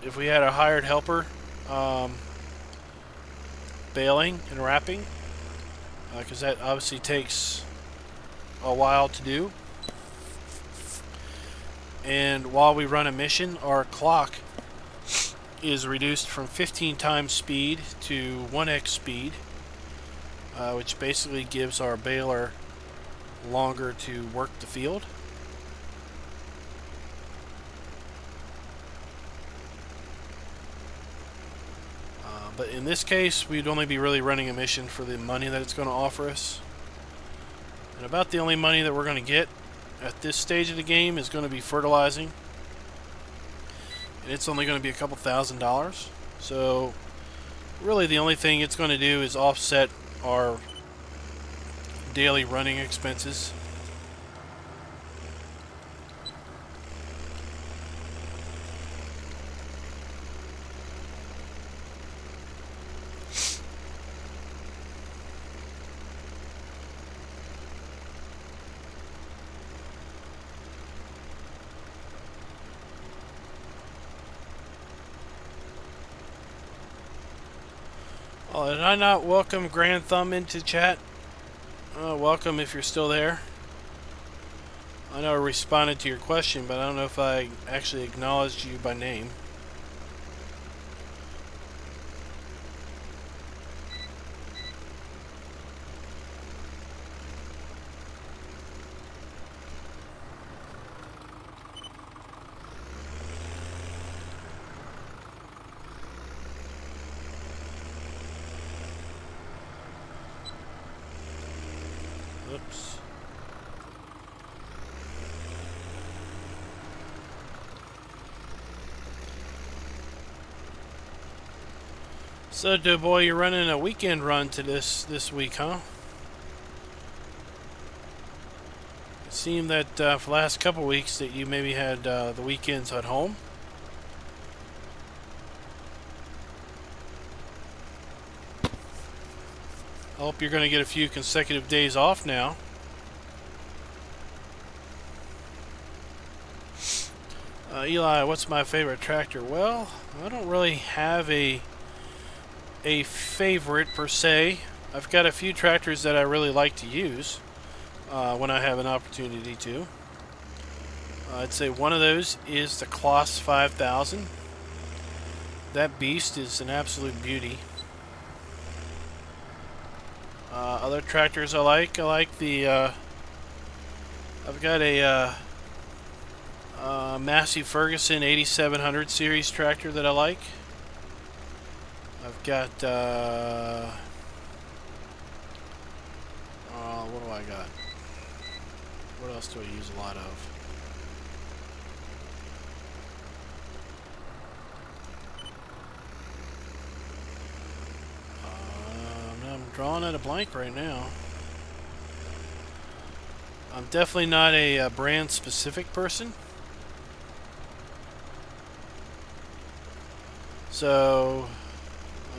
Speaker 1: if we had a hired helper baling and wrapping, because that obviously takes a while to do. And while we run a mission, our clock is reduced from 15 times speed to 1x speed, which basically gives our baler longer to work the field. But in this case, we'd only be really running a mission for the money that it's going to offer us. And about the only money that we're going to get at this stage of the game is going to be fertilizing. And it's only going to be a couple $1,000s. So really the only thing it's going to do is offset our daily running expenses. Oh, did I not welcome Grand Thumb into chat? Welcome if you're still there. I know I responded to your question, but I don't know if I actually acknowledged you by name. Oops. So, DoughBoy, you're running a weekend run to this week, huh? It seemed that for the last couple weeks that you maybe had the weekends at home. I hope you're going to get a few consecutive days off now. Eli, what's my favorite tractor? Well, I don't really have a favorite per se. I've got a few tractors that I really like to use when I have an opportunity to. I'd say one of those is the Kloss 5000. That beast is an absolute beauty. Other tractors I like the I've got a Massey Ferguson 8700 series tractor that I like. I've got what do I got? What else do I use a lot of? I'm drawing at a blank right now. I'm definitely not a brand specific person. So,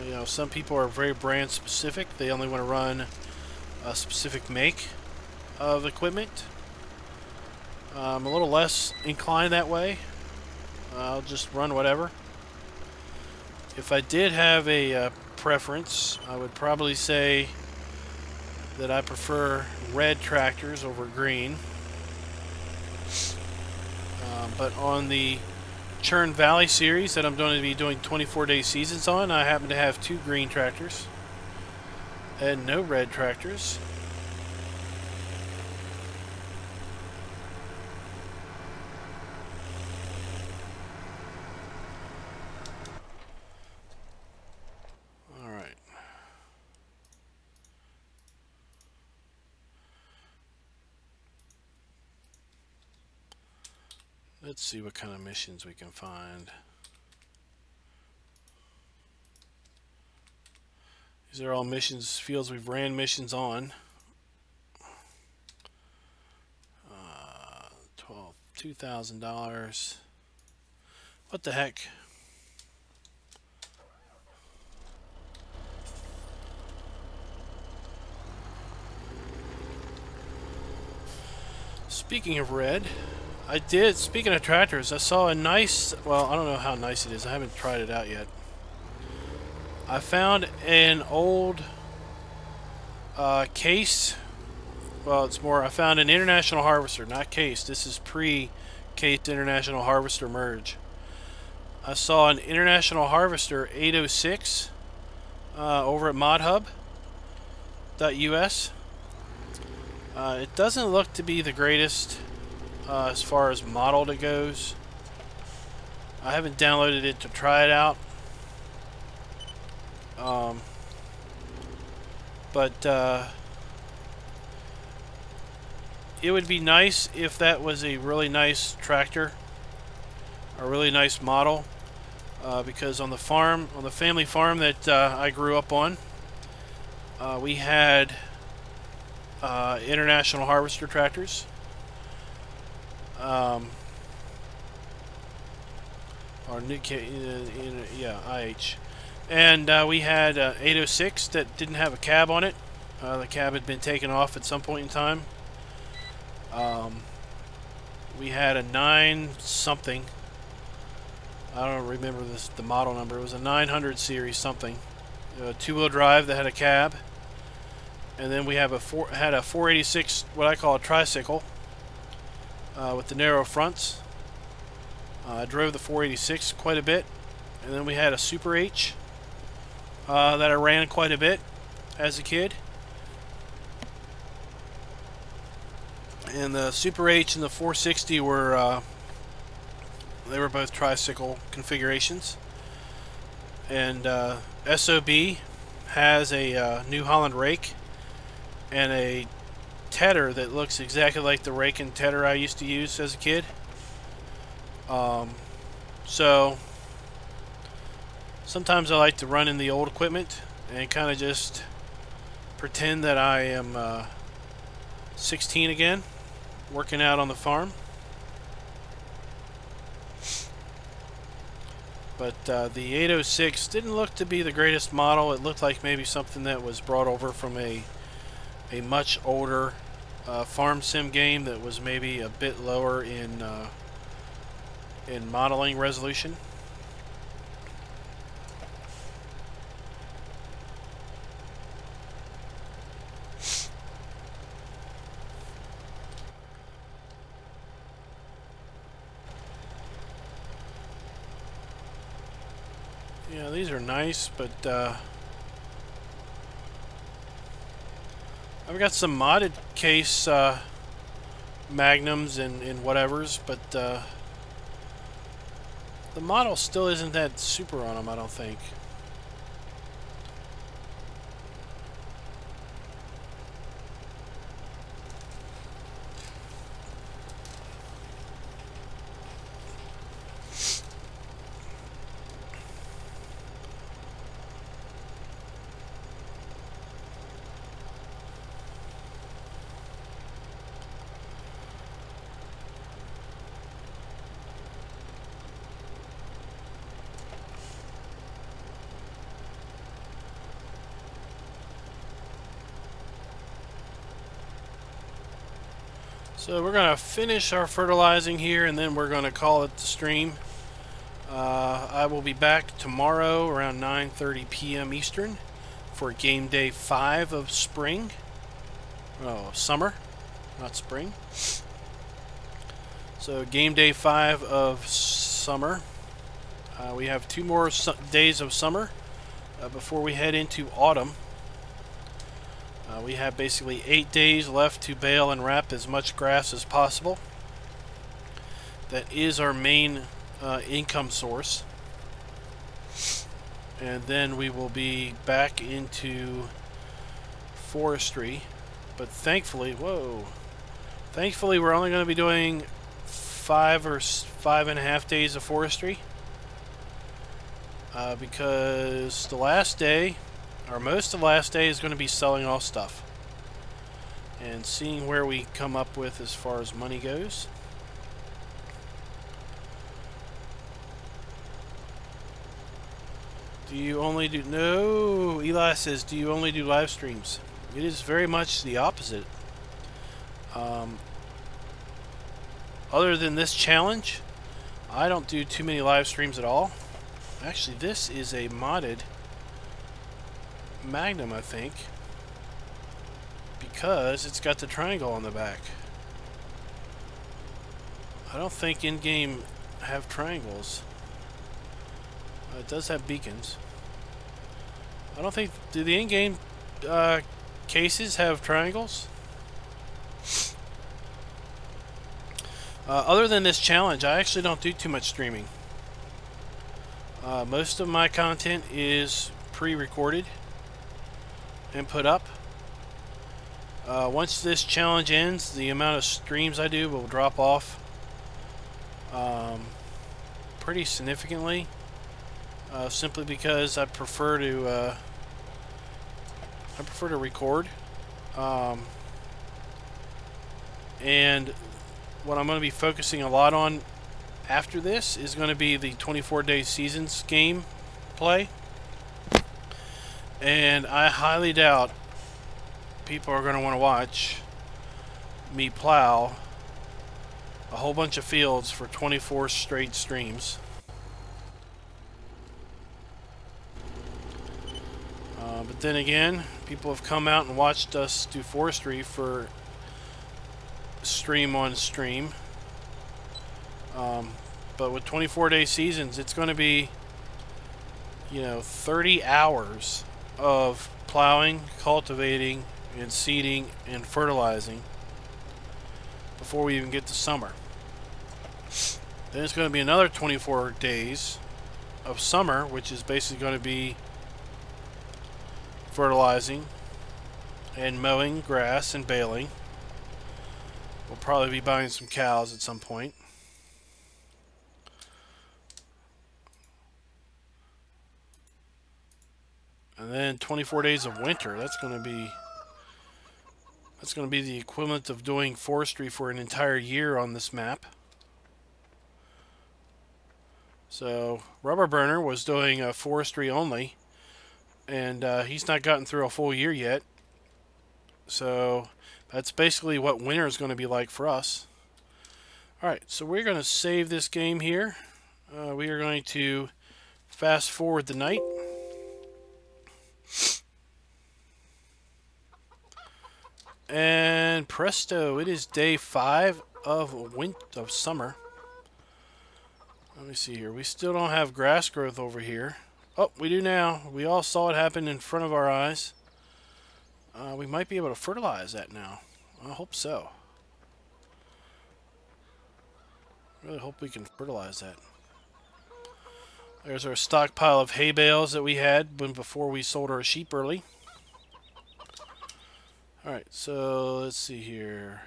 Speaker 1: you know, some people are very brand specific. They only want to run a specific make of equipment. I'm a little less inclined that way. I'll just run whatever. If I did have a preference, I would probably say that I prefer red tractors over green. But on the Churn Valley series that I'm going to be doing 24-day seasons on. I happen to have 2 green tractors and no red tractors. Alright. Let's see what kind of missions we can find. These are all missions, fields we've ran missions on. $2,000. What the heck? Speaking of red, speaking of tractors, I saw a nice, well, I don't know how nice it is. I haven't tried it out yet. I found an old case. Well, it's more, I found an International Harvester, not case. This is pre-case International Harvester merge. I saw an International Harvester 806 over at modhub.us. It doesn't look to be the greatest as far as model it goes. I haven't downloaded it to try it out. But it would be nice if that was a really nice tractor, a really nice model, because on the farm, on the family farm that I grew up on, we had International Harvester tractors. Or new, yeah, IH. And we had 806 that didn't have a cab on it. The cab had been taken off at some point in time. We had a 9 something. I don't remember the model number. It was a 900 series something. 2-wheel drive that had a cab. And then we have had a 486, what I call a tricycle, with the narrow fronts. I drove the 486 quite a bit. And then we had a Super H that I ran quite a bit as a kid. And the Super H and the 460 were they were both tricycle configurations. And SOB has a New Holland rake and a tedder that looks exactly like the rake and tedder I used to use as a kid. So sometimes I like to run in the old equipment and kind of just pretend that I am 16 again, working out on the farm. But the 806 didn't look to be the greatest model. It looked like maybe something that was brought over from a much older farm sim game that was maybe a bit lower in modeling resolution. Yeah, these are nice, but I've got some modded case Magnums and whatevers, but the model still isn't that super on them, I don't think. So we're going to finish our fertilizing here, and then we're going to call it the stream. I will be back tomorrow around 9:30 p.m. Eastern for game day 5 of spring. Oh, summer, not spring. So game day 5 of summer. We have 2 more days of summer before we head into autumn. We have basically 8 days left to bale and wrap as much grass as possible. That is our main income source. And then we will be back into forestry. But thankfully, thankfully we're only going to be doing 5 or 5.5 days of forestry. Because the last day, or most of the last day, is going to be selling all stuff. And seeing where we come up with as far as money goes. Do you only do... No, Eli says, do you only do live streams? It is very much the opposite. Other than this challenge, I don't do too many live streams at all. Actually, this is a modded Magnum, I think, because it's got the triangle on the back. I don't think in-game have triangles. It does have beacons. I don't think... Do the in-game cases have triangles? Other than this challenge, I actually don't do too much streaming. Most of my content is pre-recorded and put up. Once this challenge ends, the amount of streams I do will drop off pretty significantly. Simply because I prefer to record, and what I'm going to be focusing a lot on after this is going to be the 24-day seasons game play, and I highly doubt people are going to want to watch me plow a whole bunch of fields for 24 straight streams. But then again, people have come out and watched us do forestry for stream on stream. But with 24-day seasons, it's going to be, 30 hours of plowing, cultivating, and seeding, and fertilizing before we even get to summer. Then it's going to be another 24 days of summer, which is basically going to be fertilizing and mowing grass and baling. We'll probably be buying some cows at some point. And then 24 days of winter. That's going to be the equivalent of doing forestry for an entire year on this map. So Rubber Burner was doing forestry only, and he's not gotten through a full year yet. So that's basically what winter is going to be like for us. Alright, so we're going to save this game here. We are going to fast forward the night. And presto, it is day 5 of summer. Let me see here. We still don't have grass growth over here. Oh, we do now. We all saw it happen in front of our eyes. We might be able to fertilize that now. I hope so. I really hope we can fertilize that. There's our stockpile of hay bales that we had before we sold our sheep early. Alright, so let's see here.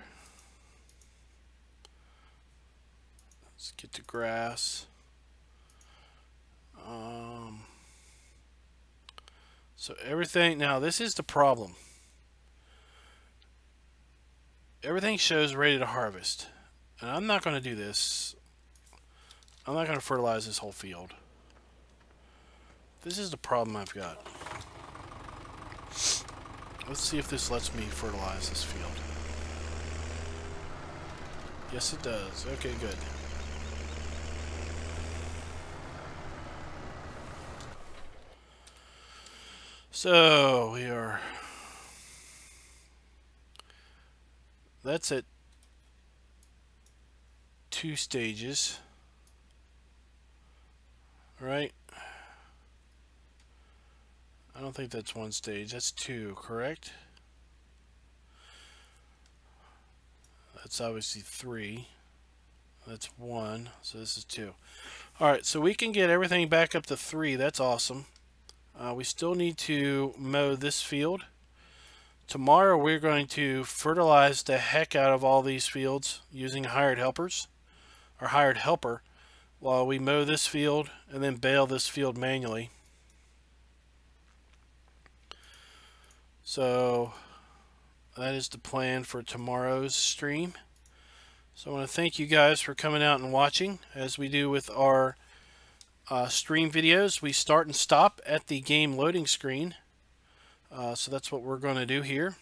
Speaker 1: Let's get to grass. So everything, now this is the problem. Everything shows ready to harvest. And I'm not going to do this. I'm not going to fertilize this whole field. This is the problem I've got. Let's see if this lets me fertilize this field. Yes, it does. Okay, good. So, we are... That's at 2 stages. right? I don't think that's one stage. That's two, correct? That's obviously three. That's one. So this is two. All right, so we can get everything back up to three. That's awesome. We still need to mow this field. Tomorrow we're going to fertilize the heck out of all these fields using hired helpers, or hired helper, while we mow this field and then bale this field manually. So that is the plan for tomorrow's stream. So I want to thank you guys for coming out and watching. As we do with our stream videos, we start and stop at the game loading screen. So that's what we're going to do here.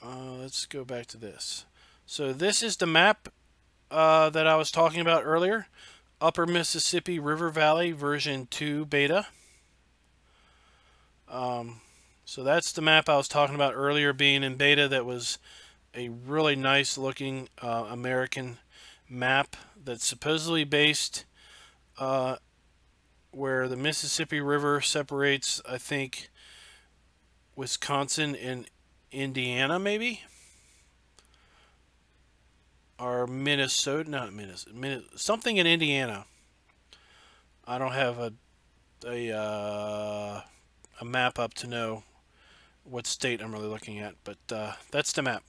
Speaker 1: Let's go back to this. So this is the map that I was talking about earlier. Upper Mississippi River Valley version 2 beta. So that's the map I was talking about earlier being in beta. That was a really nice looking American map that's supposedly based where the Mississippi River separates, I think, Wisconsin and Indiana, maybe? Or Minnesota, not Minnesota, something in Indiana. I don't have a map up to know what state I'm really looking at, but that's the map.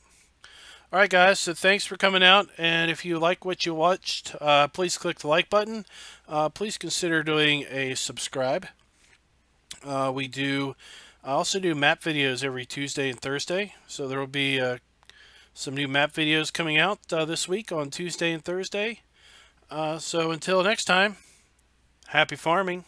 Speaker 1: Alright guys, so thanks for coming out, and if you like what you watched, please click the like button. Please consider doing a subscribe. I also do map videos every Tuesday and Thursday, so there will be some new map videos coming out this week on Tuesday and Thursday. So until next time, happy farming.